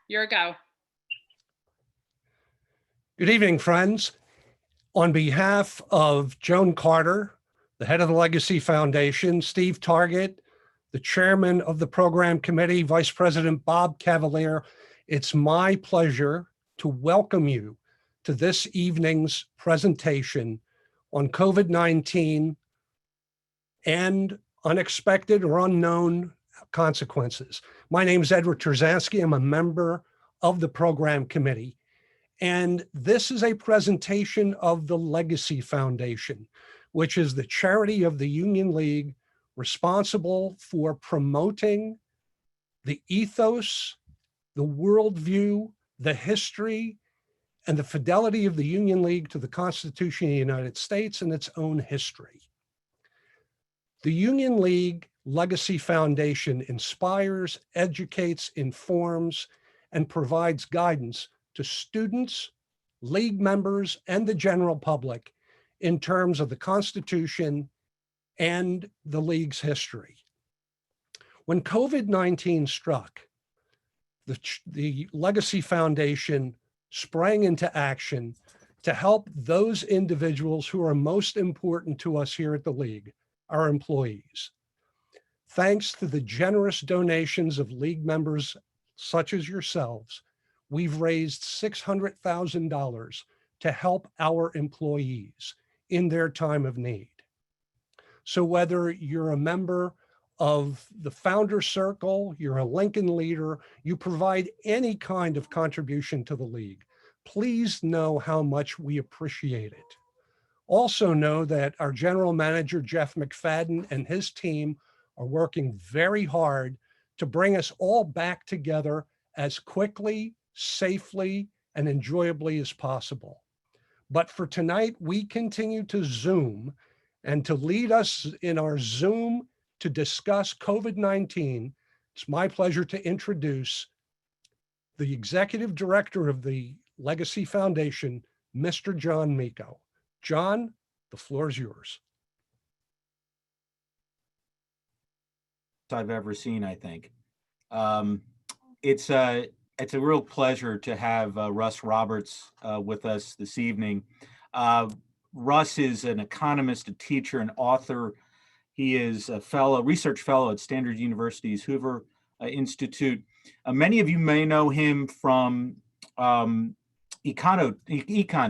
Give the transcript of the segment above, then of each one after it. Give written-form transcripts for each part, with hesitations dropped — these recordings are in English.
Your go. Good evening, friends. On behalf of Joan Carter, the head of the Legacy Foundation, Steve Target, the chairman of the program committee, Vice President Bob Cavalier, it's my pleasure to welcome you to this evening's presentation on COVID-19 and unexpected or unknown consequences. My name is Edward Terzansky. I'm a member of the program committee. And this is a presentation of the Legacy Foundation, which is the charity of the Union League responsible for promoting the ethos, the worldview, the history, and the fidelity of the Union League to the Constitution of the United States and its own history. The Union League Legacy Foundation inspires, educates, informs, and provides guidance to students, league members, and the general public in terms of the Constitution and the League's history. When COVID-19 struck, the Legacy Foundation sprang into action to help those individuals who are most important to us here at the League, our employees. Thanks to the generous donations of League members such as yourselves, we've raised $600,000 to help our employees in their time of need. So whether you're a member of the Founder Circle, you're a Lincoln leader, you provide any kind of contribution to the League, please know how much we appreciate it. Also know that our General Manager, Jeff McFadden, and his team are working very hard to bring us all back together as quickly, safely, and enjoyably as possible. But for tonight, we continue to Zoom, and to lead us in our Zoom to discuss COVID-19, it's my pleasure to introduce the Executive Director of the Legacy Foundation, Mr. John Miko. John, the floor is yours. I've ever seen, I think. It's a real pleasure to have Russ Roberts with us this evening. Russ is an economist, a teacher, an author. He is a research fellow at Standard University's Hoover Institute. Many of you may know him from Econ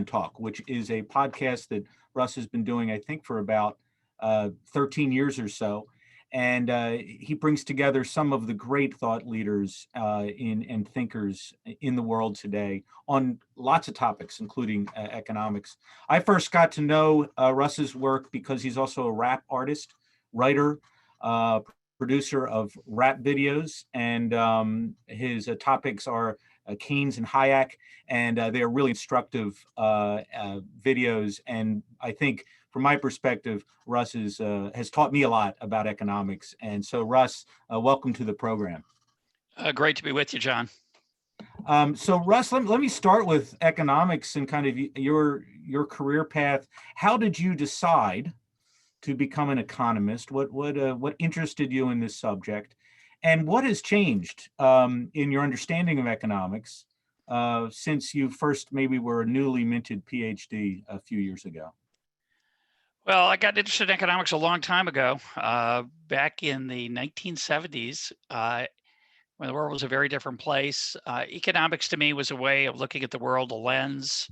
Talk, which is a podcast that Russ has been doing, I think, for about 13 years or so. And he brings together some of the great thought leaders and thinkers in the world today on lots of topics, including economics. I first got to know Russ's work because he's also a rap artist, writer, producer of rap videos, and his topics are Keynes and Hayek, and they are really instructive videos. And I think, from my perspective, Russ has taught me a lot about economics. And so, Russ, welcome to the program. Great to be with you, John. So, Russ, let me start with economics and kind of your career path. How did you decide to become an economist? What interested you in this subject? And what has changed in your understanding of economics since you first maybe were a newly minted PhD a few years ago? Well, I got interested in economics a long time ago, back in the 1970s, when the world was a very different place. Economics to me was a way of looking at the world, a lens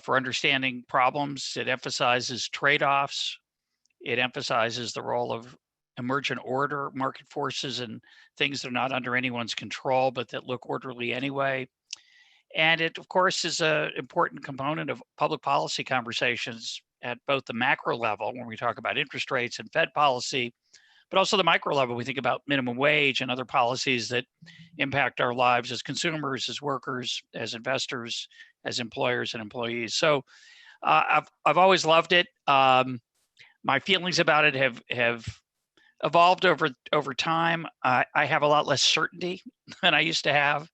for understanding problems. It emphasizes trade-offs. It emphasizes the role of emergent order, market forces, and things that are not under anyone's control, but that look orderly anyway. And it, of course, is an important component of public policy conversations at both the macro level, when we talk about interest rates and Fed policy, but also the micro level. We think about minimum wage and other policies that impact our lives as consumers, as workers, as investors, as employers and employees. So I've always loved it. My feelings about it have evolved over time. I have a lot less certainty than I used to have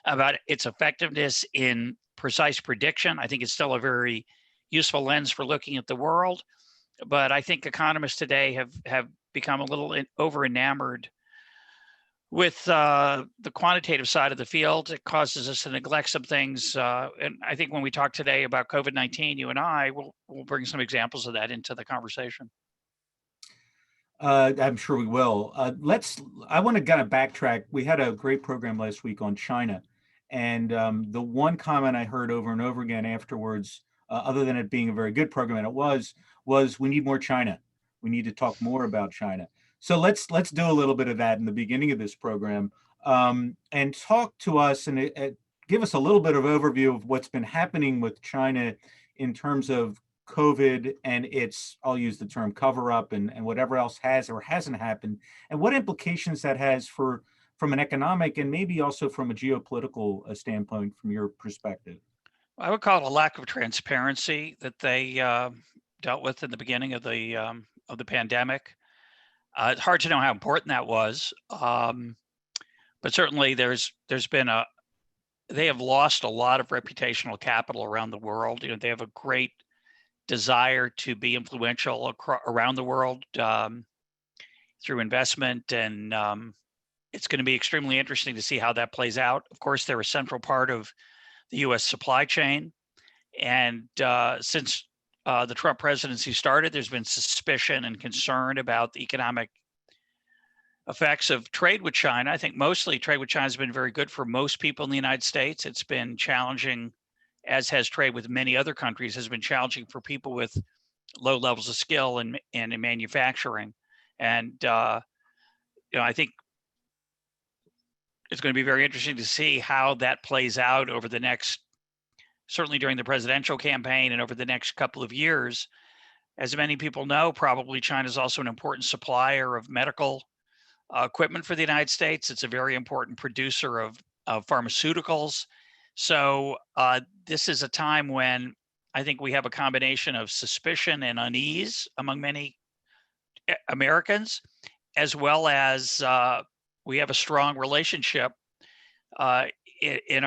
about its effectiveness in precise prediction. I think it's still a very useful lens for looking at the world, but I think economists today have become a little over enamored with the quantitative side of the field. It causes us to neglect some things. And I think when we talk today about COVID-19, you and I will bring some examples of that into the conversation. I'm sure we will. I want to kind of backtrack. We had a great program last week on China. And the one comment I heard over and over again afterwards, other than it being a very good program, and it was we need more China. We need to talk more about China. So let's do a little bit of that in the beginning of this program, and talk to us and give us a little bit of overview of what's been happening with China in terms of COVID and its, I'll use the term cover up and whatever else has or hasn't happened, and what implications that has from an economic and maybe also from a geopolitical standpoint from your perspective. I would call it a lack of transparency that they dealt with in the beginning of the pandemic. It's hard to know how important that was, but certainly there's been they have lost a lot of reputational capital around the world. You know, they have a great desire to be influential around the world through investment, and it's going to be extremely interesting to see how that plays out. Of course, they're a central part of the U.S. supply chain, and since the Trump presidency started, there's been suspicion and concern about the economic effects of trade with China. I think mostly trade with China has been very good for most people in the United States. It's been challenging, as has trade with many other countries, has been challenging for people with low levels of skill and in manufacturing. And I think it's going to be very interesting to see how that plays out over the next, certainly during the presidential campaign and over the next couple of years. As many people know, probably China is also an important supplier of medical equipment for the United States. It's a very important producer of pharmaceuticals. So this is a time when I think we have a combination of suspicion and unease among many Americans, as well as we have a strong relationship in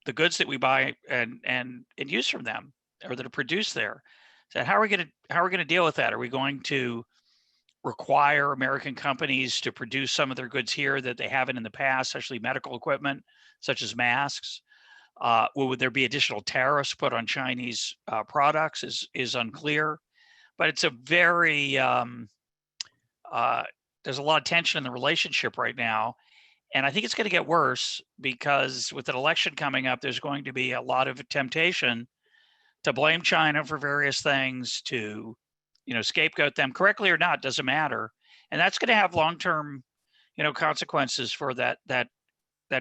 the goods that we buy and use from them, or that are produced there. So how are we going to deal with that? Are we going to require American companies to produce some of their goods here that they haven't in the past, especially medical equipment, such as masks? Would there be additional tariffs put on Chinese products is unclear, but it's a very, there's a lot of tension in the relationship right now. And I think it's going to get worse because with an election coming up, there's going to be a lot of temptation to blame China for various things, to scapegoat them, correctly or not, doesn't matter. And that's going to have long-term, consequences for that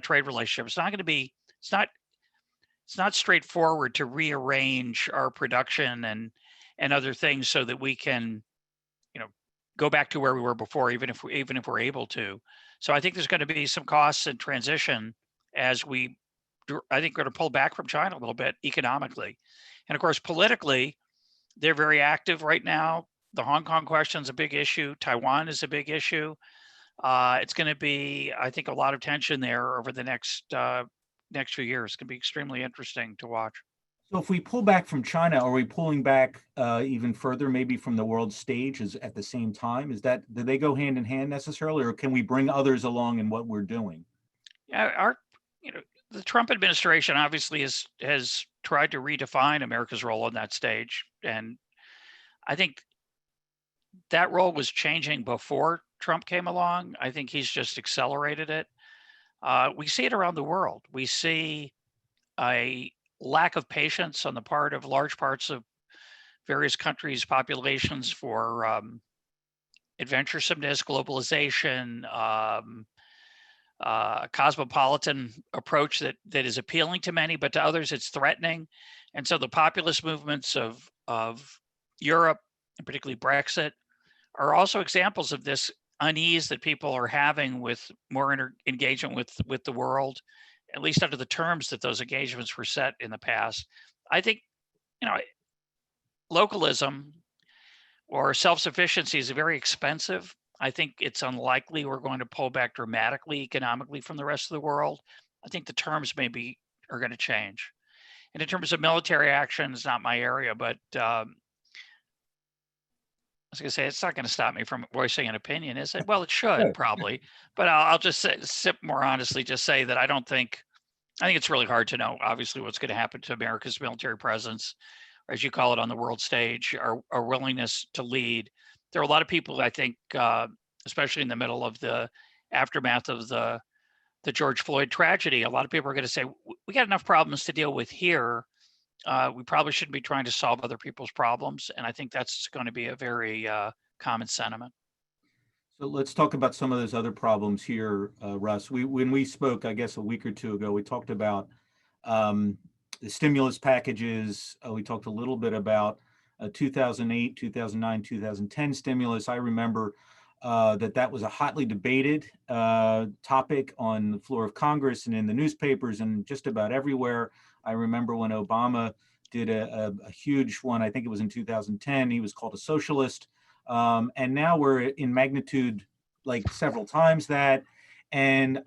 trade relationship. It's not going to be, it's not straightforward to rearrange our production and other things so that we can, go back to where we were before, even if we're able to. So I think there's going to be some costs and transition as I think we're going to pull back from China a little bit economically. And of course, politically, they're very active right now. The Hong Kong question is a big issue. Taiwan is a big issue. It's going to be, I think, a lot of tension there over the next few years. It's going to be extremely interesting to watch. So if we pull back from China, are we pulling back even further, maybe from the world stage at the same time? Do they go hand in hand necessarily, or can we bring others along in what we're doing? Yeah, the Trump administration obviously has tried to redefine America's role on that stage, and I think that role was changing before Trump came along. I think he's just accelerated it. We see it around the world. We see a lack of patience on the part of large parts of various countries' populations for adventuresomeness, globalization, cosmopolitan approach that is appealing to many, but to others it's threatening. And so the populist movements of Europe, and particularly Brexit, are also examples of this unease that people are having with more engagement with the world, at least under the terms that those engagements were set in the past. I think, localism or self-sufficiency is very expensive. I think it's unlikely we're going to pull back dramatically economically from the rest of the world. I think the terms maybe are going to change. And in terms of military action, it's not my area, but I was going to say, it's not going to stop me from voicing an opinion, is it? Well, it should probably, but I'll just say, more honestly, just say that I think it's really hard to know, obviously, what's going to happen to America's military presence, or as you call it, on the world stage, our willingness to lead. There are a lot of people, I think, especially in the middle of the aftermath of the George Floyd tragedy, a lot of people are going to say, we got enough problems to deal with here. We probably shouldn't be trying to solve other people's problems. And I think that's going to be a very common sentiment. So let's talk about some of those other problems here, Russ. When we spoke, I guess a week or two ago, we talked about the stimulus packages. We talked a little bit about 2008, 2009, 2010 stimulus. I remember that was a hotly debated topic on the floor of Congress and in the newspapers and just about everywhere. I remember when Obama did a huge one, I think it was in 2010, he was called a socialist. And now we're in magnitude like several times that, and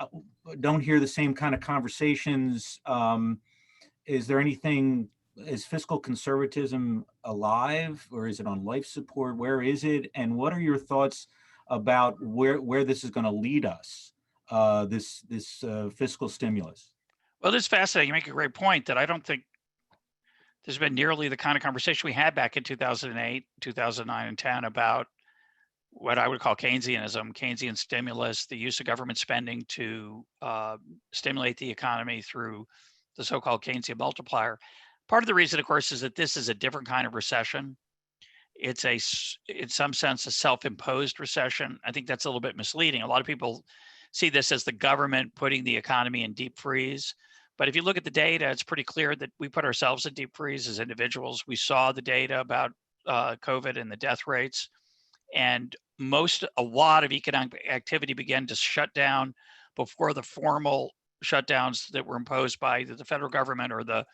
don't hear the same kind of conversations. Is there anything, is fiscal conservatism alive, or is it on life support? Where is it? And what are your thoughts about where this is going to lead us, this fiscal stimulus? Well, it's fascinating. You make a great point that I don't think there's been nearly the kind of conversation we had back in 2008, 2009, and 10 about what I would call Keynesianism, Keynesian stimulus, the use of government spending to stimulate the economy through the so-called Keynesian multiplier. Part of the reason, of course, is that this is a different kind of recession. It's in some sense, a self-imposed recession. I think that's a little bit misleading. A lot of people see this as the government putting the economy in deep freeze. But if you look at the data, it's pretty clear that we put ourselves in deep freeze as individuals. We saw the data about COVID and the death rates, and a lot of economic activity began to shut down before the formal shutdowns that were imposed by either the federal government or the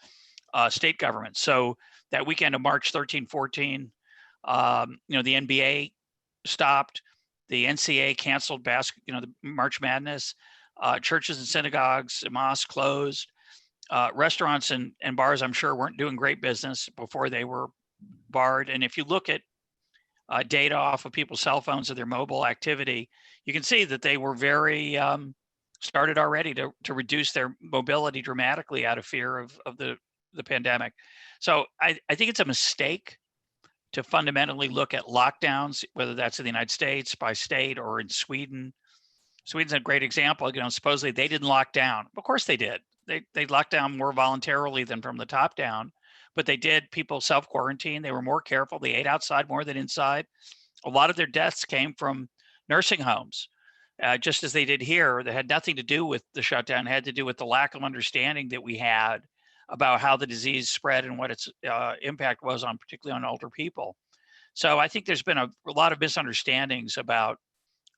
state government. So that weekend of March 13, 14, the NBA stopped, the NCAA canceled the March Madness, churches and synagogues, mosques closed, restaurants and bars, I'm sure, weren't doing great business before they were barred. And if you look at data off of people's cell phones of their mobile activity, you can see that they were very started already to reduce their mobility dramatically out of fear of the pandemic. So I think it's a mistake to fundamentally look at lockdowns, whether that's in the United States by state or in Sweden. Sweden's a great example. Supposedly they didn't lock down. Of course they did. They locked down more voluntarily than from the top down, but they did. People self-quarantine. They were more careful. They ate outside more than inside. A lot of their deaths came from nursing homes, just as they did here. That had nothing to do with the shutdown. It had to do with the lack of understanding that we had about how the disease spread and what its impact was on, particularly on older people. So I think there's been a lot of misunderstandings about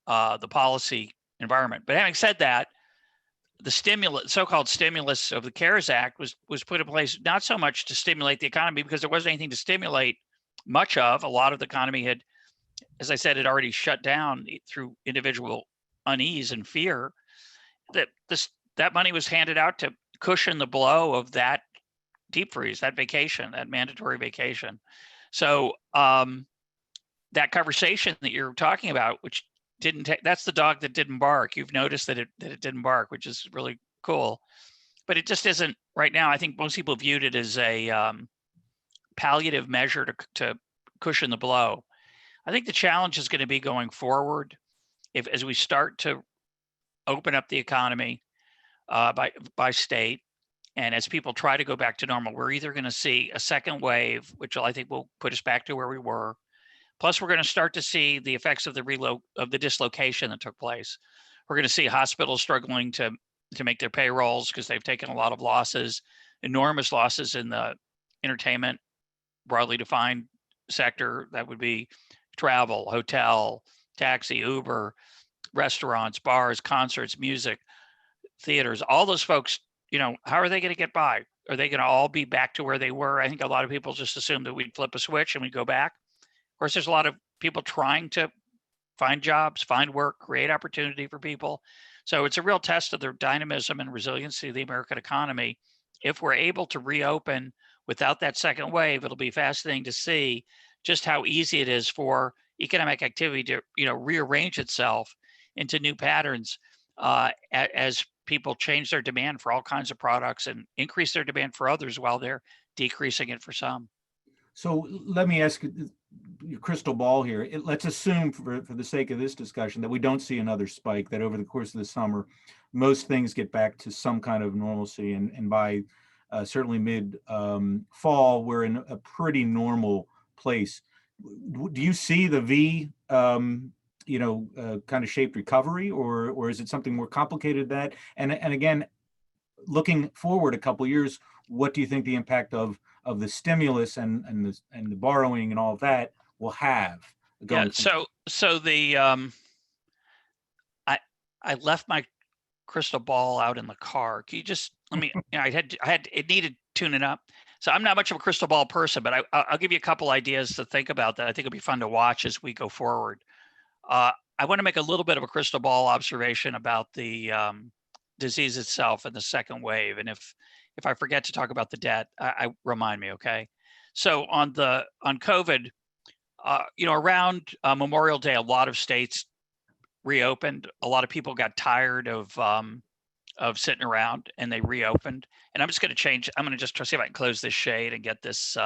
the policy environment. But having said that, the so-called stimulus of the CARES Act was put in place not so much to stimulate the economy, because there wasn't anything to stimulate much of. A lot of the economy had, as I said, had already shut down through individual unease and fear. That money was handed out to cushion the blow of that deep freeze, that vacation, that mandatory vacation. So that conversation that you're talking about, which that's the dog that didn't bark. You've noticed that it didn't bark, which is really cool. But it just isn't right now. I think most people viewed it as a palliative measure to cushion the blow. I think the challenge is going to be going forward as we start to open up the economy by state, and as people try to go back to normal, we're either going to see a second wave, which I think will put us back to where we were. Plus, we're going to start to see the effects of the dislocation that took place. We're going to see hospitals struggling to make their payrolls because they've taken a lot of losses, enormous losses in the entertainment, broadly defined sector. That would be travel, hotel, taxi, Uber, restaurants, bars, concerts, music, theaters. All those folks, how are they going to get by? Are they going to all be back to where they were? I think a lot of people just assume that we'd flip a switch and we'd go back. Of course, there's a lot of people trying to find jobs, find work, create opportunity for people. So it's a real test of the dynamism and resiliency of the American economy. If we're able to reopen without that second wave, it'll be fascinating to see just how easy it is for economic activity to, rearrange itself into new patterns as people change their demand for all kinds of products and increase their demand for others while they're decreasing it for some. So let me ask your crystal ball here. Let's assume for the sake of this discussion that we don't see another spike, that over the course of the summer, most things get back to some kind of normalcy. And by certainly mid fall, we're in a pretty normal place. Do you see the V, kind of shaped recovery, or is it something more complicated than that? And again, looking forward a couple of years, what do you think the impact of the stimulus and the borrowing and all of that will have? So the I left my crystal ball out in the car. Can you just let me? It needed tuning up. So I'm not much of a crystal ball person, but I'll give you a couple ideas to think about that I think it'll be fun to watch as we go forward. I want to make a little bit of a crystal ball observation about the disease itself and the second wave, and if I forget to talk about the debt, I remind me, okay? So on COVID, around Memorial Day, a lot of states reopened. A lot of people got tired of sitting around, and they reopened. And I'm just going to just try to see if I can close this shade and get this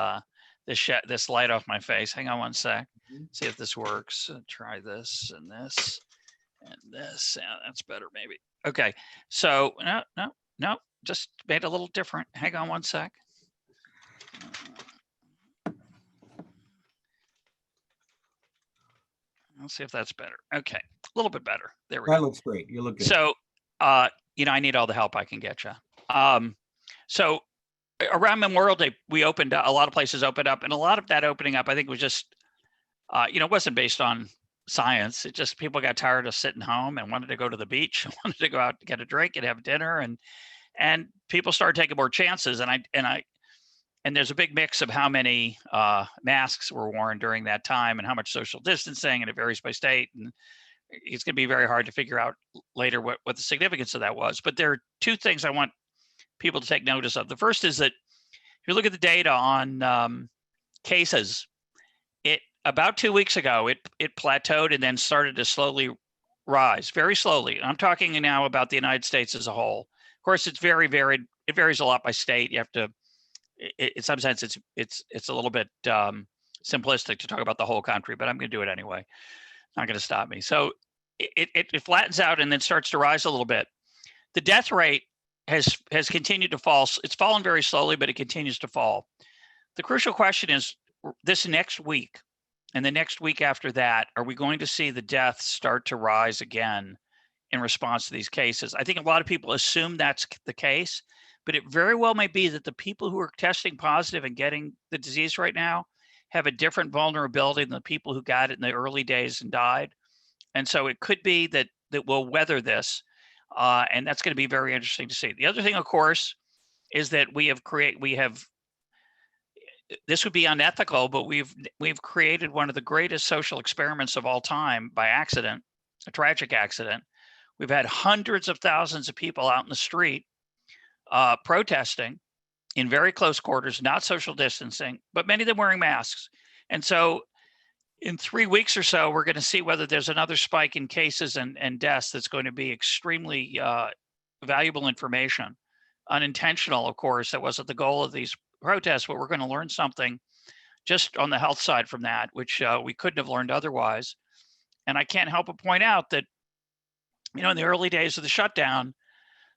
this light off my face. Hang on one sec. See if this works. Try this and this and this. Yeah, that's better maybe. Okay. So no. Just made it a little different. Hang on one sec. Let's see if that's better. Okay, a little bit better. There we go. That looks great. You look good. So, I need all the help I can get you. So around Memorial Day, a lot of places opened up, and a lot of that opening up, I think, was just, wasn't based on science. It just people got tired of sitting home and wanted to go to the beach, wanted to go out to get a drink and have dinner, and people started taking more chances. And there's a big mix of how many masks were worn during that time and how much social distancing, and it varies by state. And it's going to be very hard to figure out later what the significance of that was. But there are two things I want people to take notice of. The first is that if you look at the data on cases, about 2 weeks ago, it plateaued and then started to slowly rise, very slowly. I'm talking now about the United States as a whole. Of course, it's very varied. It varies a lot by state. You have to, in some sense, it's a little bit simplistic to talk about the whole country, but I'm going to do it anyway. Not going to stop me. So it flattens out and then starts to rise a little bit. The death rate has continued to fall. It's fallen very slowly, but it continues to fall. The crucial question is this next week and the next week after that, are we going to see the deaths start to rise again in response to these cases? I think a lot of people assume that's the case, but it very well may be that the people who are testing positive and getting the disease right now have a different vulnerability than the people who got it in the early days and died. And so it could be that we'll weather this. And that's going to be very interesting to see. The other thing, of course, is that this would be unethical, but we've created one of the greatest social experiments of all time by accident, a tragic accident. We've had hundreds of thousands of people out in the street protesting in very close quarters, not social distancing, but many of them wearing masks. And so in 3 weeks or so, we're going to see whether there's another spike in cases and deaths that's going to be extremely valuable information. Unintentional, of course, that wasn't the goal of these protests, but we're going to learn something just on the health side from that, which we couldn't have learned otherwise. And I can't help but point out that, in the early days of the shutdown,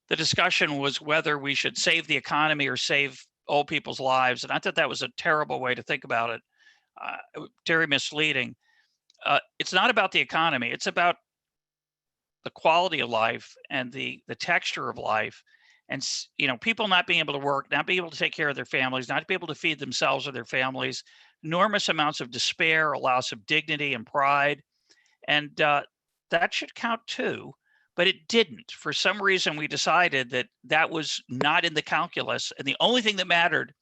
the discussion was whether we should save the economy or save old people's lives. And I thought that was a terrible way to think about it, very misleading. It's not about the economy. It's about the quality of life and the texture of life. And, people not being able to work, not being able to take care of their families, not be able to feed themselves or their families, enormous amounts of despair, a loss of dignity and pride. And that should count too. But it didn't. For some reason, we decided that that was not in the calculus. And the only thing that mattered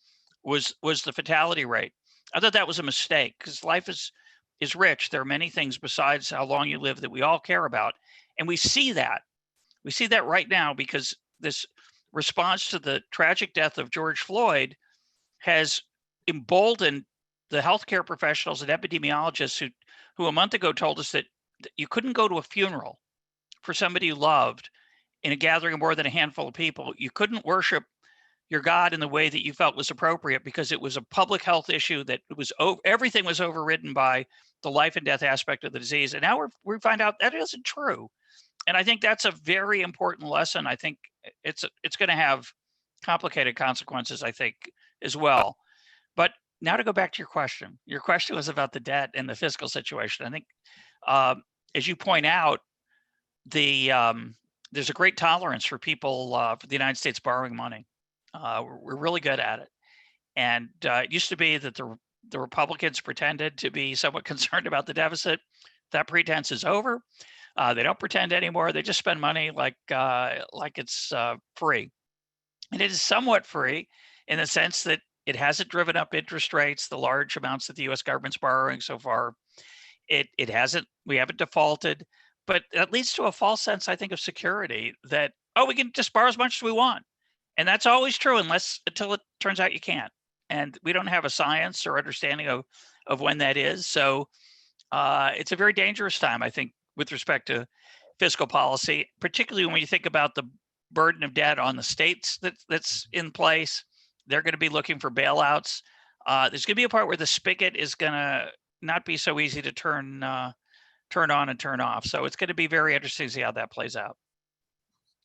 was the fatality rate. I thought that was a mistake, because life is rich. There are many things besides how long you live that we all care about. And we see that. We see that right now, because this response to the tragic death of George Floyd has emboldened the healthcare professionals and epidemiologists who a month ago told us that you couldn't go to a funeral for somebody you loved in a gathering of more than a handful of people. You couldn't worship your God in the way that you felt was appropriate, because it was a public health issue that everything was overridden by the life and death aspect of the disease. And now we find out that isn't true. And I think that's a very important lesson. I think it's going to have complicated consequences, I think, as well. But now to go back to your question. Your question was about the debt and the fiscal situation. I think, as you point out, there's a great tolerance for people, for the United States borrowing money. We're really good at it. And it used to be that the Republicans pretended to be somewhat concerned about the deficit. That pretense is over. They don't pretend anymore. They just spend money like it's free. And it is somewhat free in the sense that it hasn't driven up interest rates, the large amounts that the US government's borrowing so far. It hasn't, we haven't defaulted, but that leads to a false sense, I think, of security that, we can just borrow as much as we want. And that's always true until it turns out you can't. And we don't have a science or understanding of when that is. So it's a very dangerous time, I think, with respect to fiscal policy, particularly when you think about the burden of debt on the states that's in place. They're going to be looking for bailouts. There's going to be a part where the spigot is going to not be so easy to turn on and turn off. So it's going to be very interesting to see how that plays out.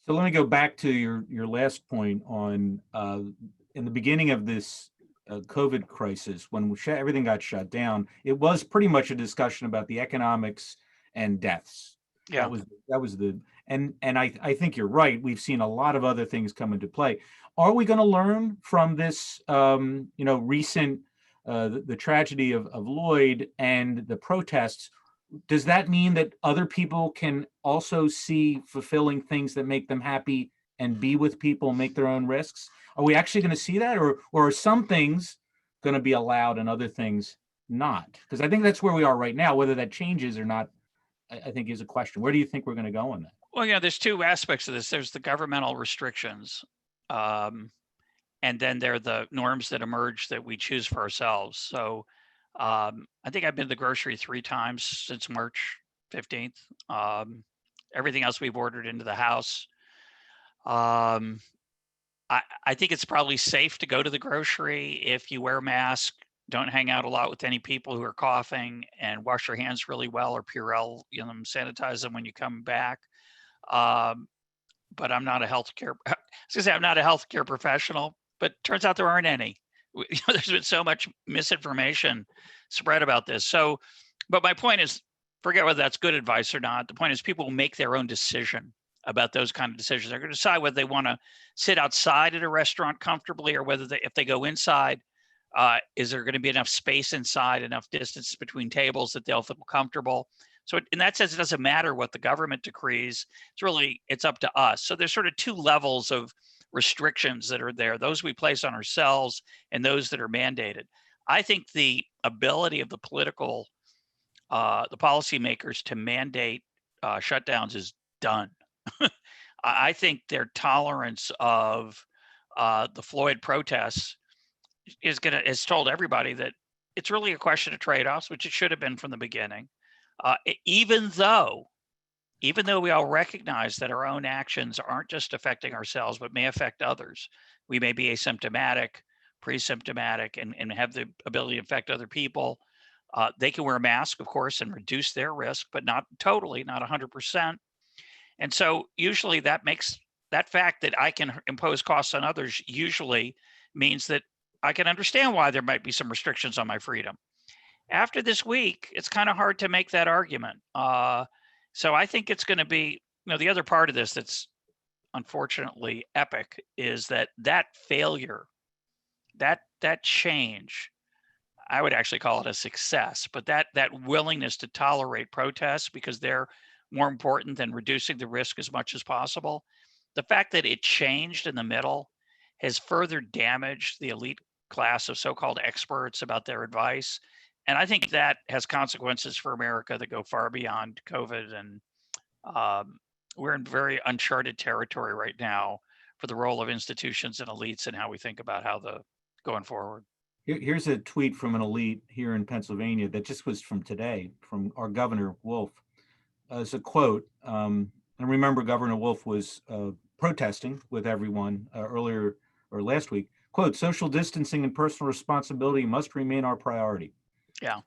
So let me go back to your last point on in the beginning of this COVID crisis, when everything got shut down, it was pretty much a discussion about the economics and deaths. Yeah, that was and I think you're right. We've seen a lot of other things come into play. Are we going to learn from this, recent the tragedy of Lloyd and the protests? Does that mean that other people can also see fulfilling things that make them happy and be with people and make their own risks? Are we actually going to see that, or are some things going to be allowed and other things not? Because I think that's where we are right now. Whether that changes or not, I think is a question. Where do you think we're going to go on that? Well, there's two aspects of this. There's the governmental restrictions, and then there are the norms that emerge that we choose for ourselves. So I think I've been to the grocery 3 times since March 15th. Everything else we've ordered into the house. I think it's probably safe to go to the grocery if you wear a mask, don't hang out a lot with any people who are coughing, and wash your hands really well, or Purell, sanitize them when you come back. But I'm not a healthcare. I was gonna say I'm not a healthcare professional, but turns out there aren't any. There's been so much misinformation spread about this. So, but my point is, forget whether that's good advice or not. The point is, people will make their own decision about those kind of decisions. They're going to decide whether they want to sit outside at a restaurant comfortably, or whether if they go inside, is there going to be enough space inside, enough distance between tables that they'll feel comfortable. So in that sense, it doesn't matter what the government decrees. It's up to us. So there's sort of 2 levels of restrictions that are there, those we place on ourselves and those that are mandated. I think the ability of the policymakers to mandate shutdowns is done. I think their tolerance of the Floyd protests has told everybody that it's really a question of trade-offs, which it should have been from the beginning. Even though we all recognize that our own actions aren't just affecting ourselves, but may affect others. We may be asymptomatic. pre-symptomatic, and have the ability to infect other people. They can wear a mask, of course, and reduce their risk, but not totally, not 100%. And so usually that makes that fact that I can impose costs on others usually means that I can understand why there might be some restrictions on my freedom. After this week, it's kind of hard to make that argument. So I think it's going to be, the other part of this that's unfortunately epic is that failure, that change, I would actually call it a success, but that willingness to tolerate protests because they're more important than reducing the risk as much as possible. The fact that it changed in the middle has further damaged the elite class of so-called experts about their advice. And I think that has consequences for America that go far beyond COVID. And we're in very uncharted territory right now for the role of institutions and elites and how we think about going forward. Here's a tweet from an elite here in Pennsylvania that just was from today, from our Governor Wolf. As a quote, and remember Governor Wolf was protesting with everyone earlier or last week, quote, social distancing and personal responsibility must remain our priority. Yeah.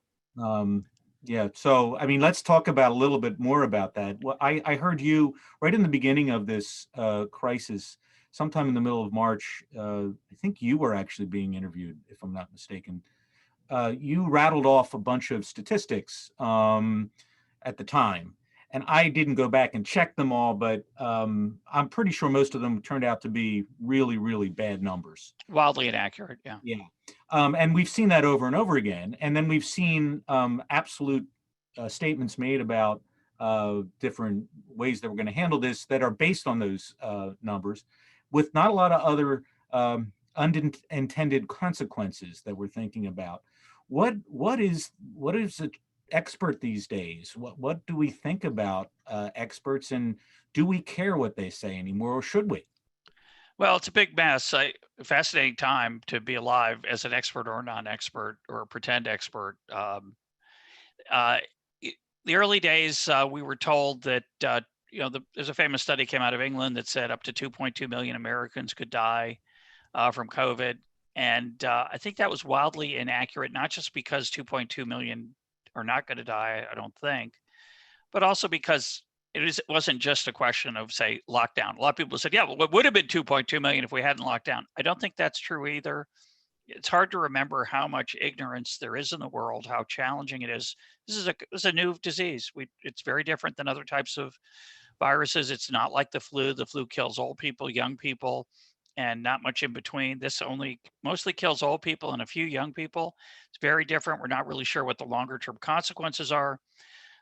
Yeah. So, I mean, let's talk about a little bit more about that. Well, I heard you right in the beginning of this crisis, sometime in the middle of March. I think you were actually being interviewed, if I'm not mistaken. You rattled off a bunch of statistics at the time. And I didn't go back and check them all, but I'm pretty sure most of them turned out to be really, really bad numbers. Wildly inaccurate. Yeah. Yeah. And we've seen that over and over again. And then we've seen absolute statements made about different ways that we're going to handle this that are based on those numbers with not a lot of other unintended consequences that we're thinking about. What is an expert these days? What do we think about experts, and do we care what they say anymore, or should we? Well, it's a big mess. Fascinating time to be alive as an expert or non-expert or a pretend expert. The early days, we were told that there's a famous study came out of England that said up to 2.2 million Americans could die from COVID, and I think that was wildly inaccurate. Not just because 2.2 million are not going to die, I don't think, but also because it wasn't just a question of, say, lockdown. A lot of people said, yeah, well, it would have been 2.2 million if we hadn't locked down. I don't think that's true either. It's hard to remember how much ignorance there is in the world, how challenging it is. This is a new disease. It's very different than other types of viruses. It's not like the flu. The flu kills old people, young people, and not much in between. This mostly kills old people and a few young people. It's very different. We're not really sure what the longer term consequences are.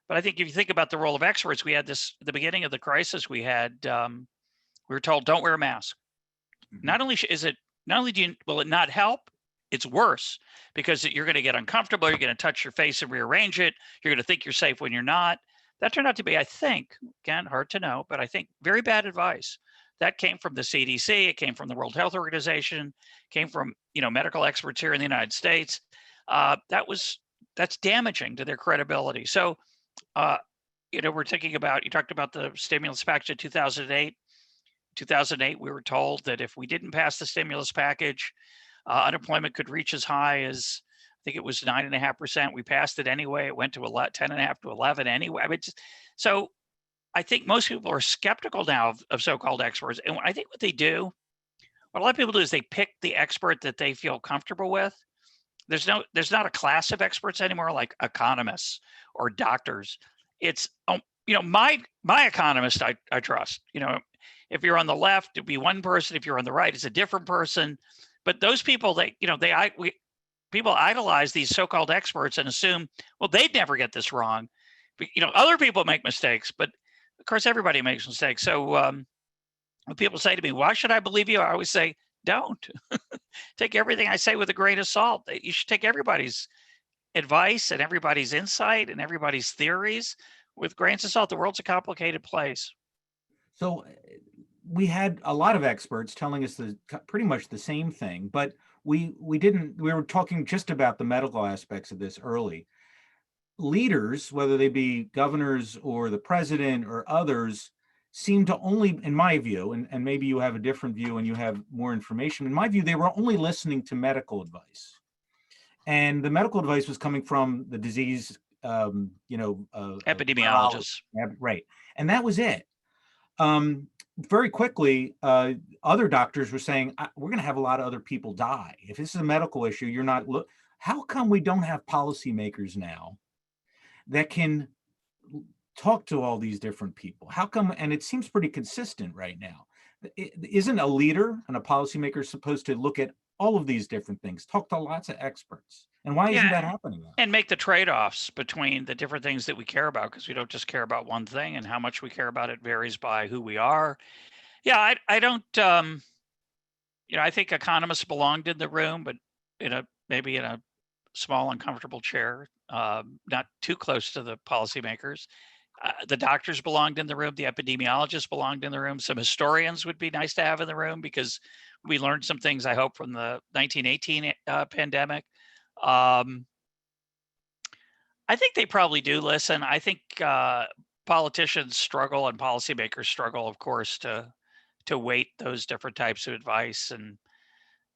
But I think if you think about the role of experts, we had this at the beginning of the crisis. We were told, don't wear a mask. Mm-hmm. Not only will it not help, it's worse because you're going to get uncomfortable. You're going to touch your face and rearrange it. You're going to think you're safe when you're not. That turned out to be, I think, again, hard to know, but I think very bad advice. That came from the CDC. It came from the World Health Organization. Came from medical experts here in the United States. That's damaging to their credibility. So. We're thinking about, you talked about the stimulus package in 2008. 2008, we were told that if we didn't pass the stimulus package, unemployment could reach as high as, I think it was 9.5%. We passed it anyway. It went to 10.5 to 11 anyway. So I think most people are skeptical now of so-called experts. And I think what a lot of people do is they pick the expert that they feel comfortable with. There's not a class of experts anymore, like economists or doctors. It's my economist I trust. If you're on the left, it'd be one person. If you're on the right, it's a different person. But those people, people idolize these so-called experts and assume, well, they'd never get this wrong. But, other people make mistakes, but of course everybody makes mistakes. So when people say to me, why should I believe you? I always say, don't. Take everything I say with a grain of salt. You should take everybody's advice and everybody's insight and everybody's theories with grains of salt. The world's a complicated place. So we had a lot of experts telling us pretty much the same thing, but we were talking just about the medical aspects of this early. Leaders, whether they be governors or the president or others, seem to only, in my view, and maybe you have a different view and you have more information, in my view, they were only listening to medical advice. And the medical advice was coming from the disease, Epidemiologists. right. And that was it. Very quickly, other doctors were saying, we're going to have a lot of other people die. If this is a medical issue, you're not, how come we don't have policymakers now that can talk to all these different people? How come? And it seems pretty consistent right now. Isn't a leader and a policymaker supposed to look at all of these different things, talk to lots of experts? And why isn't that happening now? And make the trade-offs between the different things that we care about, because we don't just care about one thing, and how much we care about it varies by who we are. Yeah, I don't, I think economists belonged in the room, but maybe in a small, uncomfortable chair, not too close to the policymakers. The doctors belonged in the room. The epidemiologists belonged in the room. Some historians would be nice to have in the room, because we learned some things, I hope, from the 1918 pandemic. I think they probably do listen. I think politicians struggle and policymakers struggle, of course, to weight those different types of advice, and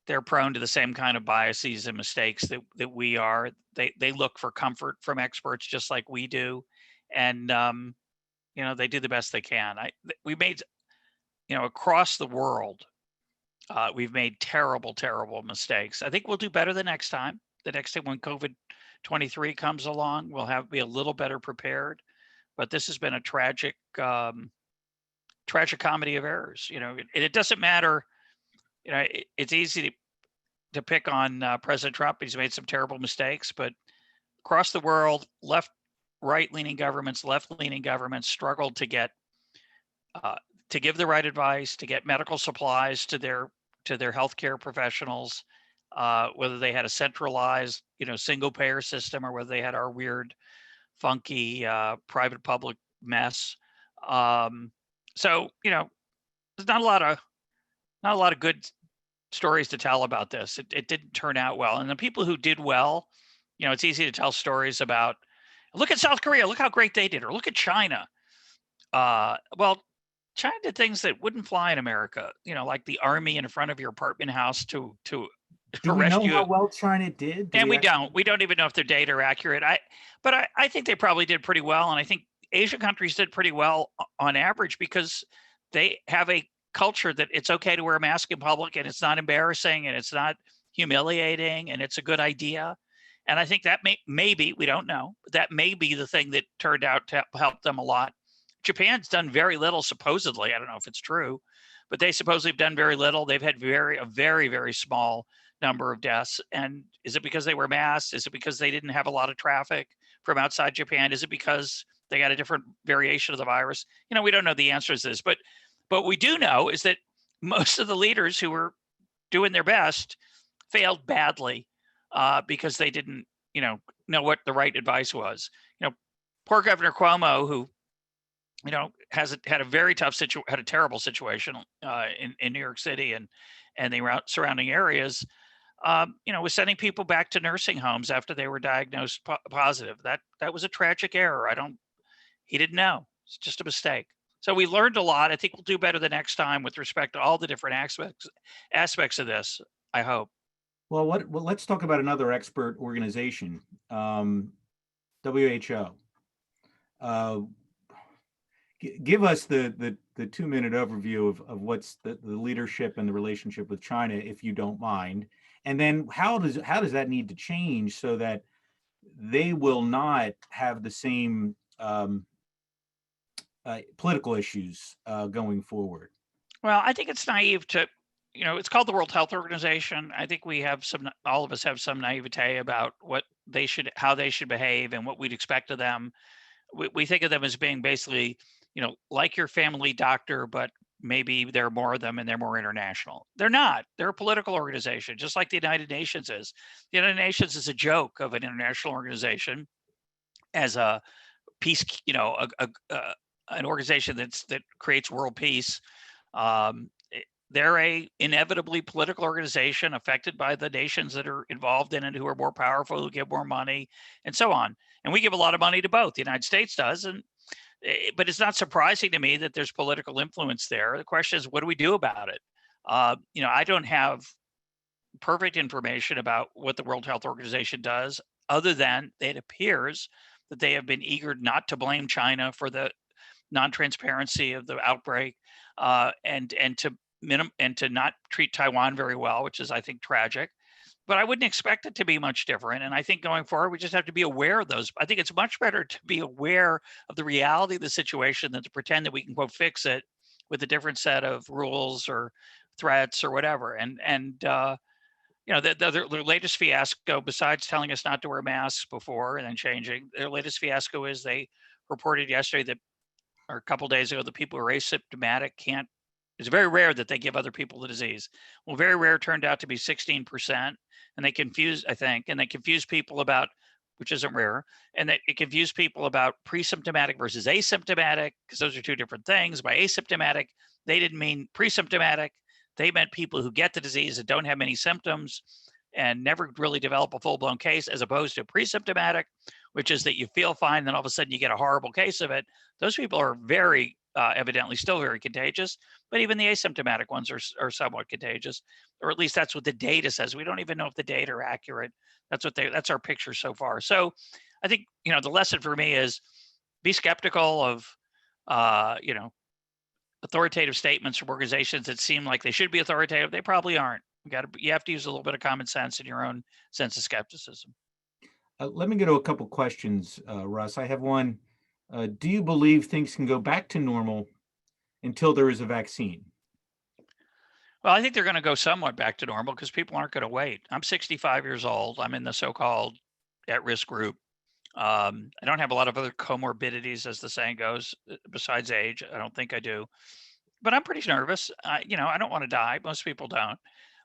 they're prone to the same kind of biases and mistakes that we are. They look for comfort from experts just like we do, and they do the best they can. We made, across the world, we've made terrible, terrible mistakes. I think we'll do better the next time. The next time when COVID-23 comes along, we'll be a little better prepared. But this has been a tragic comedy of errors. It doesn't matter. It's easy to pick on President Trump. He's made some terrible mistakes, but across the world, right-leaning governments, left-leaning governments struggled to give the right advice, to get medical supplies to their healthcare professionals, whether they had a centralized, single payer system, or whether they had our weird, funky private public mess. So there's not a lot of good stories to tell about this. It didn't turn out well, and the people who did well, it's easy to tell stories about. Look at South Korea. Look how great they did, or look at China. Well, China did things that wouldn't fly in America. Like the army in front of your apartment house to Do we rescue. know how well China did? And we don't. We don't even know if their data are accurate. But I think they probably did pretty well, and I think Asian countries did pretty well on average, because they have a culture that it's okay to wear a mask in public, and it's not embarrassing, and it's not humiliating, and it's a good idea. And I think that maybe, we don't know, but that may be the thing that turned out to help them a lot. Japan's done very little, supposedly. I don't know if it's true, but they supposedly have done very little. They've had a very, very small number of deaths. And is it because they wear masks? Is it because they didn't have a lot of traffic from outside Japan? Is it because they got a different variation of the virus? We don't know the answers to this, but what we do know is that most of the leaders who were doing their best failed badly because they didn't, know what the right advice was. Poor Governor Cuomo, who, had a very tough had a terrible situation in New York City and the surrounding areas. Was sending people back to nursing homes after they were diagnosed positive. That was a tragic error. He didn't know. It's just a mistake. So we learned a lot. I think we'll do better the next time with respect to all the different aspects of this, I hope. Well, let's talk about another expert organization, WHO. Give us the 2-minute overview of what's the leadership and the relationship with China, if you don't mind. And then how does that need to change so that they will not have the same political issues going forward? Well, I think it's naive to, it's called the World Health Organization. I think all of us have some naivete about how they should behave and what we'd expect of them. We think of them as being basically, like your family doctor, but maybe there are more of them and they're more international. They're not. They're a political organization, just like the United Nations is. The United Nations is a joke of an international organization as a peace, an organization that creates world peace. They're a inevitably political organization affected by the nations that are involved in it, who are more powerful, who give more money, and so on. And we give a lot of money to both. The United States does, and But it's not surprising to me that there's political influence there. The question is, what do we do about it? I don't have perfect information about what the World Health Organization does, other than it appears that they have been eager not to blame China for the non-transparency of the outbreak, and to not treat Taiwan very well, which is, I think, tragic. But I wouldn't expect it to be much different. And I think going forward, we just have to be aware of those. I think it's much better to be aware of the reality of the situation than to pretend that we can quote fix it with a different set of rules or threats or whatever. The latest fiasco, besides telling us not to wear masks before and then changing, their latest fiasco is they reported yesterday that, or a couple days ago, the people who are asymptomatic can't. It's very rare that they give other people the disease. Well, very rare turned out to be 16%, and they confuse people about, which isn't rare, and that it confused people about pre-symptomatic versus asymptomatic, because those are two different things. By asymptomatic, they didn't mean pre-symptomatic. They meant people who get the disease and don't have many symptoms and never really develop a full-blown case, as opposed to pre-symptomatic, which is that you feel fine, then all of a sudden you get a horrible case of it. Those people are very evidently still very contagious, but even the asymptomatic ones are somewhat contagious, or at least that's what the data says. We don't even know if the data are accurate. That's our picture so far. So I think, the lesson for me is be skeptical of, authoritative statements from organizations that seem like they should be authoritative. They probably aren't. You have to use a little bit of common sense and your own sense of skepticism. Let me go to a couple questions, Russ. I have one. Do you believe things can go back to normal until there is a vaccine? Well, I think they're going to go somewhat back to normal because people aren't going to wait. I'm 65 years old. I'm in the so-called at-risk group. I don't have a lot of other comorbidities, as the saying goes, besides age. I don't think I do. But I'm pretty nervous. I don't want to die. Most people don't.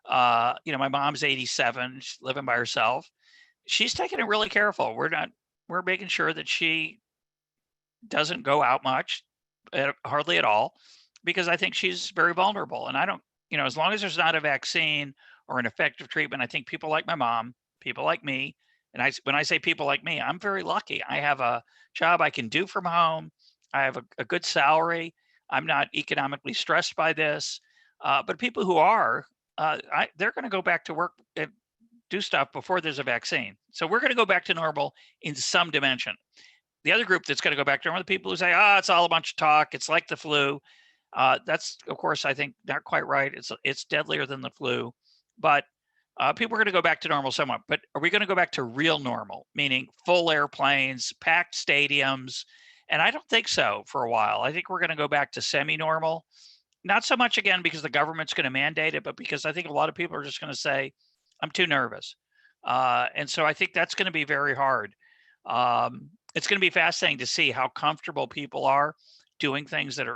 My mom's 87. She's living by herself. She's taking it really careful. We're making sure that she doesn't go out much, hardly at all, because I think she's very vulnerable. And I don't, as long as there's not a vaccine or an effective treatment, I think people like my mom, people like me, and when I say people like me, I'm very lucky. I have a job I can do from home. I have a good salary. I'm not economically stressed by this. But people who are, they're going to go back to work and do stuff before there's a vaccine. So we're going to go back to normal in some dimension. The other group that's going to go back to normal are the people who say, it's all a bunch of talk. It's like the flu. That's, of course, I think not quite right. It's deadlier than the flu. But people are going to go back to normal somewhat. But are we going to go back to real normal, meaning full airplanes, packed stadiums? And I don't think so for a while. I think we're going to go back to semi-normal. Not so much, again, because the government's going to mandate it, but because I think a lot of people are just going to say, I'm too nervous. And so I think that's going to be very hard. It's going to be fascinating to see how comfortable people are doing things that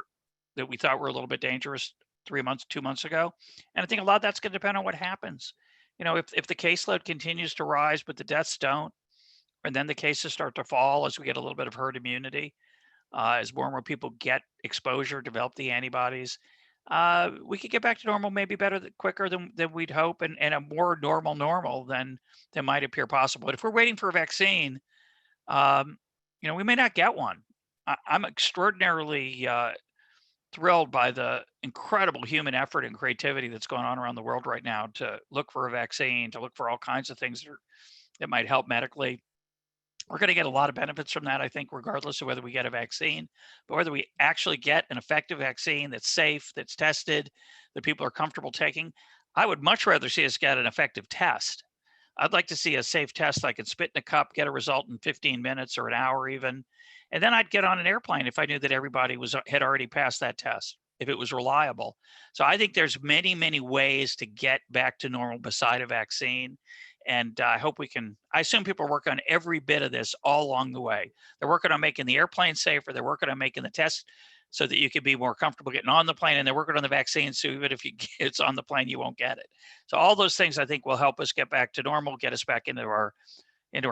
we thought were a little bit dangerous 2 months ago. And I think a lot of that's going to depend on what happens. If the caseload continues to rise, but the deaths don't, and then the cases start to fall as we get a little bit of herd immunity, as more and more people get exposure, develop the antibodies, we could get back to normal maybe quicker than we'd hope, and a more normal than might appear possible. But if we're waiting for a vaccine, we may not get one. I'm extraordinarily thrilled by the incredible human effort and creativity that's going on around the world right now to look for a vaccine, to look for all kinds of things that might help medically. We're going to get a lot of benefits from that, I think, regardless of whether we get a vaccine, but whether we actually get an effective vaccine that's safe, that's tested, that people are comfortable taking. I would much rather see us get an effective test. I'd like to see a safe test I could spit in a cup, get a result in 15 minutes or an hour even. And then I'd get on an airplane if I knew that everybody had already passed that test, if it was reliable. So I think there's many, many ways to get back to normal beside a vaccine. And I hope I assume people are working on every bit of this all along the way. They're working on making the airplane safer. They're working on making the test so that you can be more comfortable getting on the plane. And they're working on the vaccine, so even if it's on the plane, you won't get it. So all those things I think will help us get back to normal, get us back into our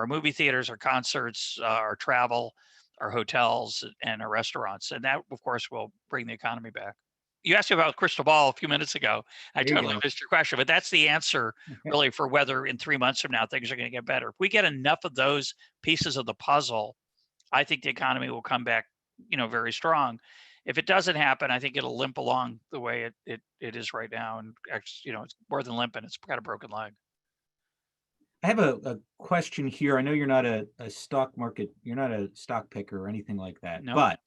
movie theaters, our concerts, our travel, our hotels, and our restaurants. And that, of course, will bring the economy back. You asked me about crystal ball a few minutes ago. I totally missed your question, but that's the answer really for whether in 3 months from now things are going to get better. If we get enough of those pieces of the puzzle, I think the economy will come back very strong. If it doesn't happen, I think it'll limp along the way it is right now. And actually, it's more than limping. It's got a broken leg. I have a question here. I know you're not a stock market, you're not a stock picker or anything like that, No. but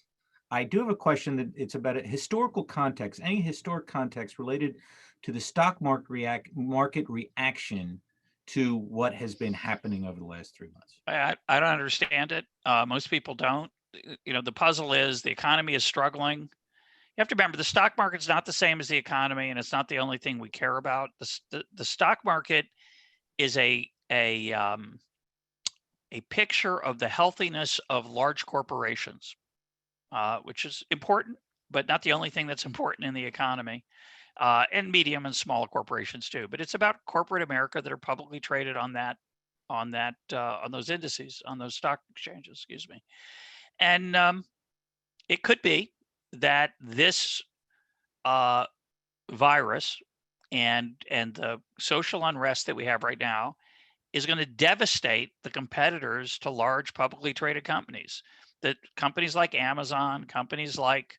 I do have a question that it's about a historical context, any historic context related to the stock market reaction to what has been happening over the last 3 months. I don't understand it. Most people don't. The puzzle is the economy is struggling. You have to remember the stock market's not the same as the economy, and it's not the only thing we care about. The stock market is a picture of the healthiness of large corporations, which is important, but not the only thing that's important in the economy, and medium and small corporations too. But it's about corporate America that are publicly traded on those indices, on those stock exchanges. Excuse me. And it could be that this virus and the social unrest that we have right now is going to devastate the competitors to large publicly traded companies. That companies like Amazon, companies like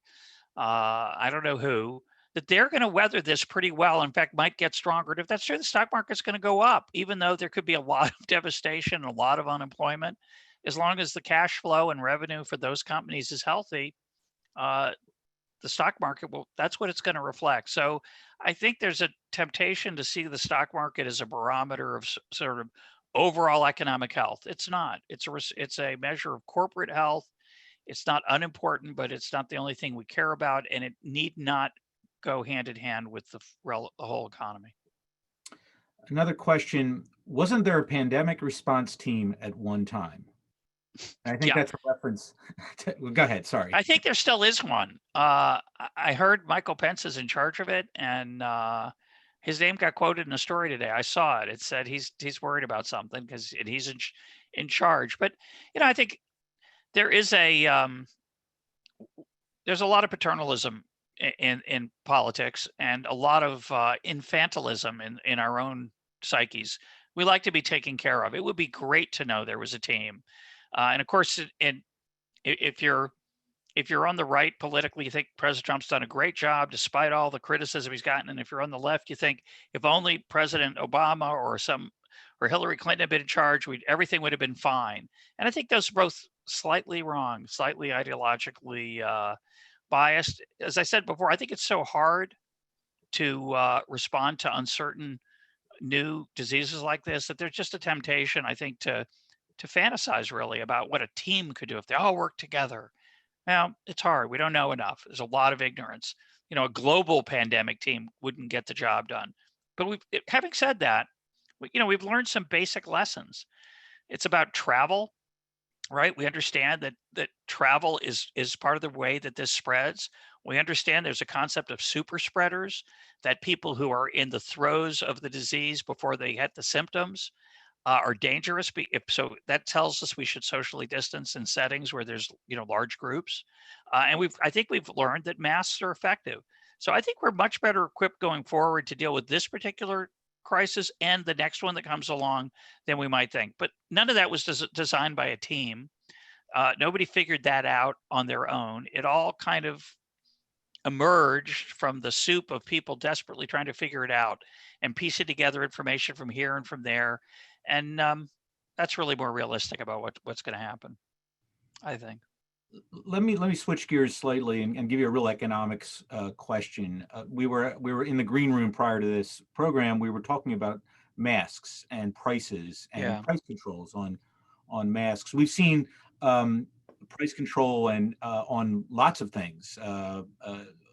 I don't know who, that they're going to weather this pretty well. In fact, might get stronger. And if that's true, the stock market's going to go up, even though there could be a lot of devastation, a lot of unemployment. As long as the cash flow and revenue for those companies is healthy, the stock market that's what it's going to reflect. So I think there's a temptation to see the stock market as a barometer of sort of overall economic health. It's not. It's a measure of corporate health. It's not unimportant, but it's not the only thing we care about, and it need not go hand in hand with the whole economy. Another question, wasn't there a pandemic response team at one time? I think that's a reference. Go ahead, sorry. I think there still is one. I heard Michael Pence is in charge of it, and his name got quoted in a story today. I saw it. It said he's worried about something because he's in charge. But I think there is there's a lot of paternalism in politics and a lot of infantilism in our own psyches. We like to be taken care of. It would be great to know there was a team. And of course, if you're on the right politically, you think President Trump's done a great job despite all the criticism he's gotten. And if you're on the left, you think if only President Obama or Hillary Clinton had been in charge, everything would have been fine. And I think those are both slightly wrong, slightly ideologically biased. As I said before, I think it's so hard to respond to uncertain new diseases like this that there's just a temptation, I think, to fantasize really about what a team could do if they all work together. Now, it's hard. We don't know enough. There's a lot of ignorance. A global pandemic team wouldn't get the job done. But having said that, we've learned some basic lessons. It's about travel, right? We understand that travel is part of the way that this spreads. We understand there's a concept of super spreaders, that people who are in the throes of the disease before they get the symptoms are dangerous. So that tells us we should socially distance in settings where there's large groups. And I think we've learned that masks are effective. So I think we're much better equipped going forward to deal with this particular crisis and the next one that comes along than we might think. But none of that was designed by a team. Nobody figured that out on their own. It all kind of emerged from the soup of people desperately trying to figure it out and piecing together information from here and from there. And that's really more realistic about what's going to happen, I think. Let me switch gears slightly and give you a real economics question. We were in the green room prior to this program. We were talking about masks and prices and price controls on masks. We've seen price control and on lots of things,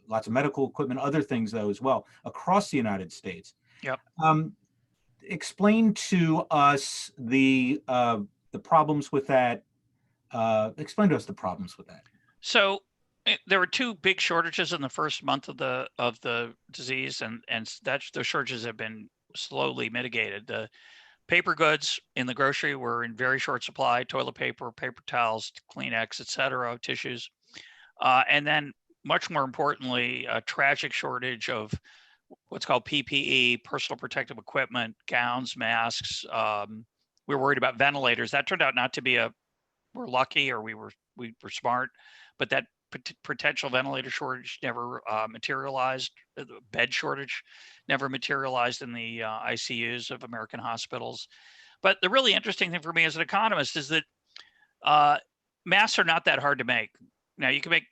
lots of medical equipment, other things though as well across the United States. Yep. Explain to us the problems with that. Explain to us the problems with that. So there were two big shortages in the first month of the disease, and those shortages have been slowly mitigated. The paper goods in the grocery were in very short supply: toilet paper, paper towels, Kleenex, etc., tissues, and then much more importantly, a tragic shortage of what's called PPE, personal protective equipment, gowns, masks. We were worried about ventilators. That turned out not to be we're lucky or we were smart, but that potential ventilator shortage never materialized. The bed shortage never materialized in the ICUs of American hospitals. But the really interesting thing for me as an economist is that masks are not that hard to make. Now, you can make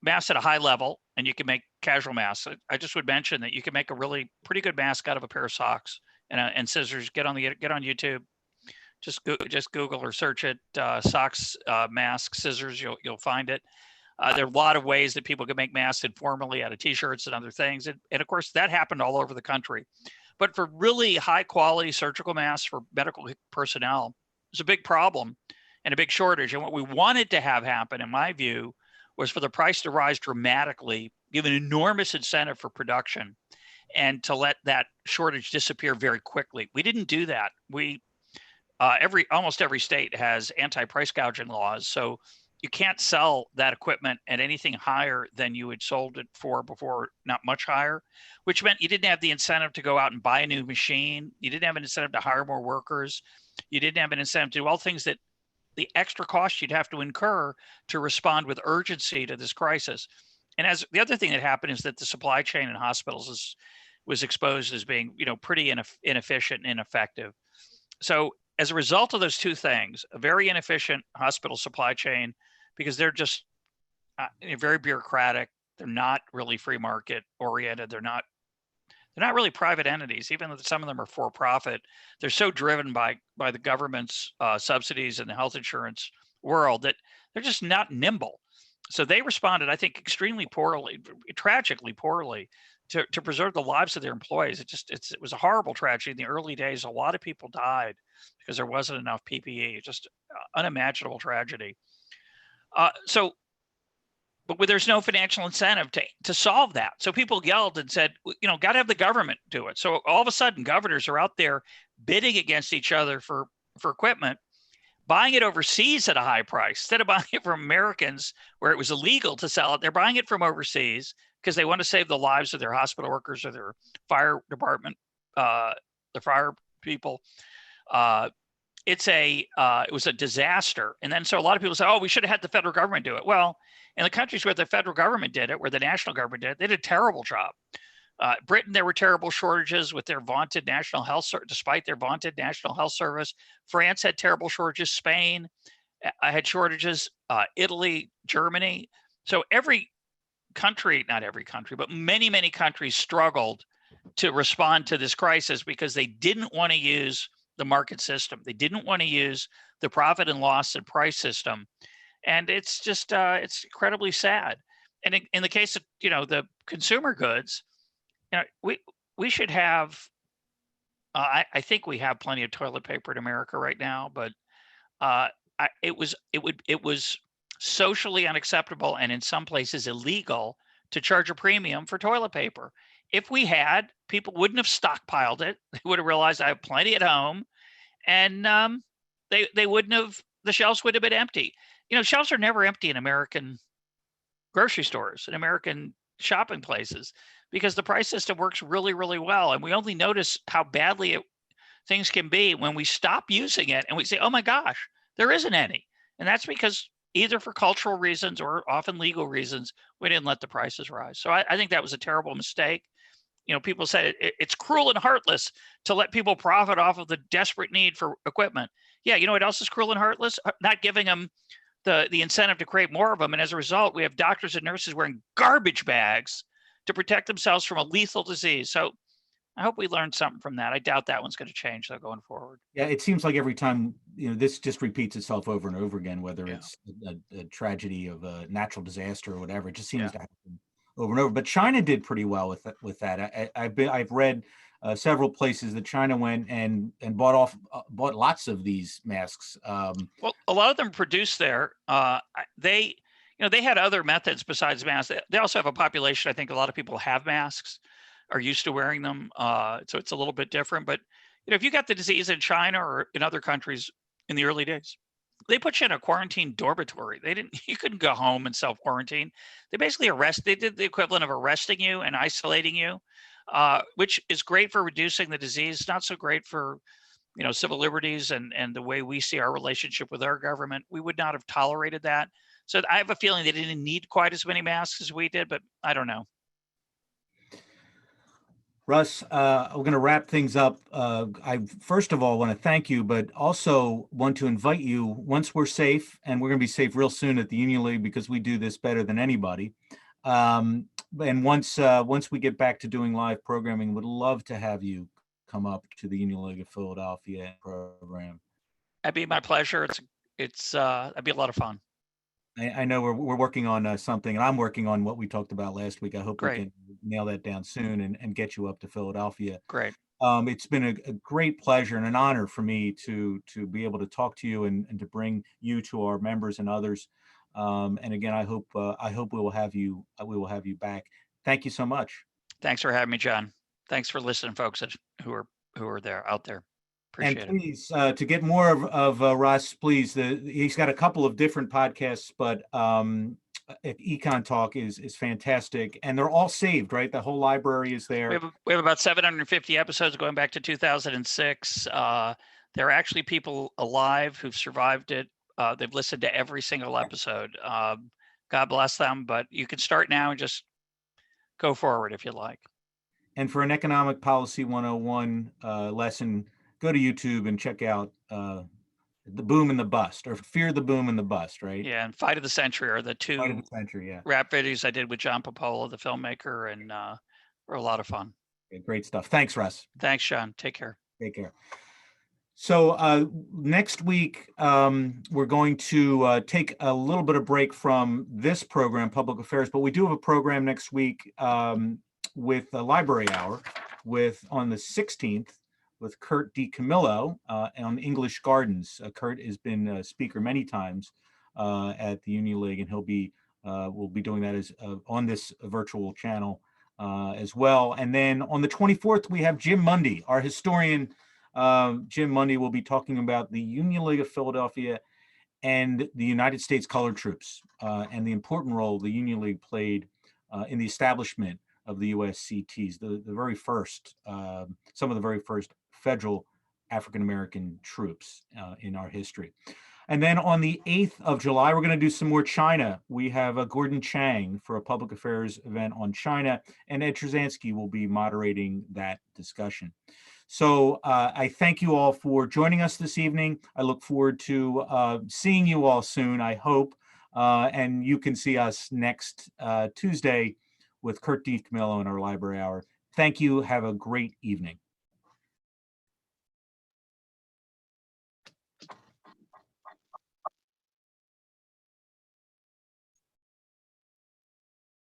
masks at a high level, and you can make casual masks. I just would mention that you can make a really pretty good mask out of a pair of socks and scissors. Get on YouTube. Just Google or search it, socks, mask, scissors. You'll find it. There are a lot of ways that people can make masks informally out of t-shirts and other things. And of course, that happened all over the country. But for really high quality surgical masks for medical personnel, there's a big problem and a big shortage. And what we wanted to have happen, in my view, was for the price to rise dramatically, give an enormous incentive for production, and to let that shortage disappear very quickly. We didn't do that. Almost every state has anti-price gouging laws. So you can't sell that equipment at anything higher than you had sold it for before, not much higher, which meant you didn't have the incentive to go out and buy a new machine. You didn't have an incentive to hire more workers. You didn't have an incentive to do all things that the extra cost you'd have to incur to respond with urgency to this crisis. And as the other thing that happened is that the supply chain in hospitals was exposed as being, pretty inefficient and ineffective. So as a result of those two things, a very inefficient hospital supply chain, because they're just very bureaucratic. They're not really free market oriented. They're not really private entities, even though some of them are for profit. They're so driven by the government's subsidies and the health insurance world that they're just not nimble. So they responded, I think, extremely poorly, tragically poorly, to preserve the lives of their employees. It was a horrible tragedy in the early days. A lot of people died because there wasn't enough PPE. Just unimaginable tragedy. But there's no financial incentive to solve that. So people yelled and said, got to have the government do it. So all of a sudden, governors are out there bidding against each other for equipment, buying it overseas at a high price. Instead of buying it from Americans where it was illegal to sell it, they're buying it from overseas because they want to save the lives of their hospital workers or their fire department, the fire people. It was a disaster. And then so a lot of people say, oh, we should have had the federal government do it. Well, in the countries where the federal government did it, where the national government did it, they did a terrible job. Britain, there were terrible shortages with their vaunted national health, despite their vaunted national health service. France had terrible shortages. Spain had shortages. Italy, Germany. So every country, not every country, but many, many countries struggled to respond to this crisis because they didn't want to use the market system. They didn't want to use the profit and loss and price system. And it's just, it's incredibly sad. And in the case of, the consumer goods, we should have, I think we have plenty of toilet paper in America right now, but it was socially unacceptable and in some places illegal to charge a premium for toilet paper. If we had, people wouldn't have stockpiled it. They would have realized I have plenty at home, and they wouldn't have. The shelves would have been empty. Shelves are never empty in American grocery stores and American shopping places because the price system works really, really well, and we only notice how badly things can be when we stop using it and we say, "Oh my gosh, there isn't any," and that's because either for cultural reasons or often legal reasons, we didn't let the prices rise. So I think that was a terrible mistake. People say it's cruel and heartless to let people profit off of the desperate need for equipment. Yeah, what else is cruel and heartless? Not giving them the incentive to create more of them. And as a result, we have doctors and nurses wearing garbage bags to protect themselves from a lethal disease. So I hope we learned something from that. I doubt that one's going to change though going forward. Yeah, it seems like every time, this just repeats itself over and over again, whether it's a tragedy of a natural disaster or whatever, it just seems to happen over and over. But China did pretty well with that. I've read several places that China went and bought lots of these masks. Well, a lot of them produced there. They had other methods besides masks. They also have a population. I think a lot of people have masks, are used to wearing them. So it's a little bit different. But if you got the disease in China or in other countries in the early days, they put you in a quarantine dormitory. You couldn't go home and self-quarantine. They basically they did the equivalent of arresting you and isolating you, which is great for reducing the disease, not so great for, civil liberties and the way we see our relationship with our government. We would not have tolerated that. So I have a feeling they didn't need quite as many masks as we did, but I don't know. Russ, we're going to wrap things up. I first of all want to thank you, but also want to invite you, once we're safe, and we're going to be safe real soon at the Union League because we do this better than anybody. And once we get back to doing live programming, would love to have you come up to the Union League of Philadelphia program. That'd be my pleasure. That'd be a lot of fun. I know we're working on something, and I'm working on what we talked about last week. I hope we can nail that down soon and get you up to Philadelphia. Great. It's been a great pleasure and an honor for me to be able to talk to you and to bring you to our members and others. And again, I hope we will have you back. Thank you so much. Thanks for having me, John. Thanks for listening, folks who are out there. Appreciate And please, to get more of Russ, please, he's got a couple of different podcasts, but Econ Talk is fantastic, and they're all saved, right? The whole library is there. We have about 750 episodes going back to 2006. There are actually people alive who've survived it. They've listened to every single episode. God bless them, but you can start now and just go forward if you like. And for an Economic Policy 101 lesson, go to YouTube and check out The Boom and the Bust, or Fear the Boom and the Bust, right? Yeah, and Fight of the Century are the two Fight of the Century, yeah. rap videos I did with John Popola, the filmmaker, and were a lot of fun. Okay, great stuff. Thanks, Russ. Thanks, Sean. Take care. Take care. So next week, we're going to take a little bit of break from this program, Public Affairs, but we do have a program next week with a Library Hour on the 16th with Kurt DiCamillo on English Gardens. Kurt has been a speaker many times at the Union League, and we'll be doing that as on this virtual channel as well. And then on the 24th, we have Jim Mundy, our historian. Jim Mundy will be talking about the Union League of Philadelphia and the United States Colored Troops and the important role the Union League played in the establishment of the USCTs, the very first, some of the very first federal African-American troops in our history. And then on the 8th of July, we're going to do some more China. We have Gordon Chang for a public affairs event on China, and Ed Trzanski will be moderating that discussion. So I thank you all for joining us this evening. I look forward to seeing you all soon, I hope. And you can see us next Tuesday with Kurt DiCamillo in our Library Hour. Thank you. Have a great evening.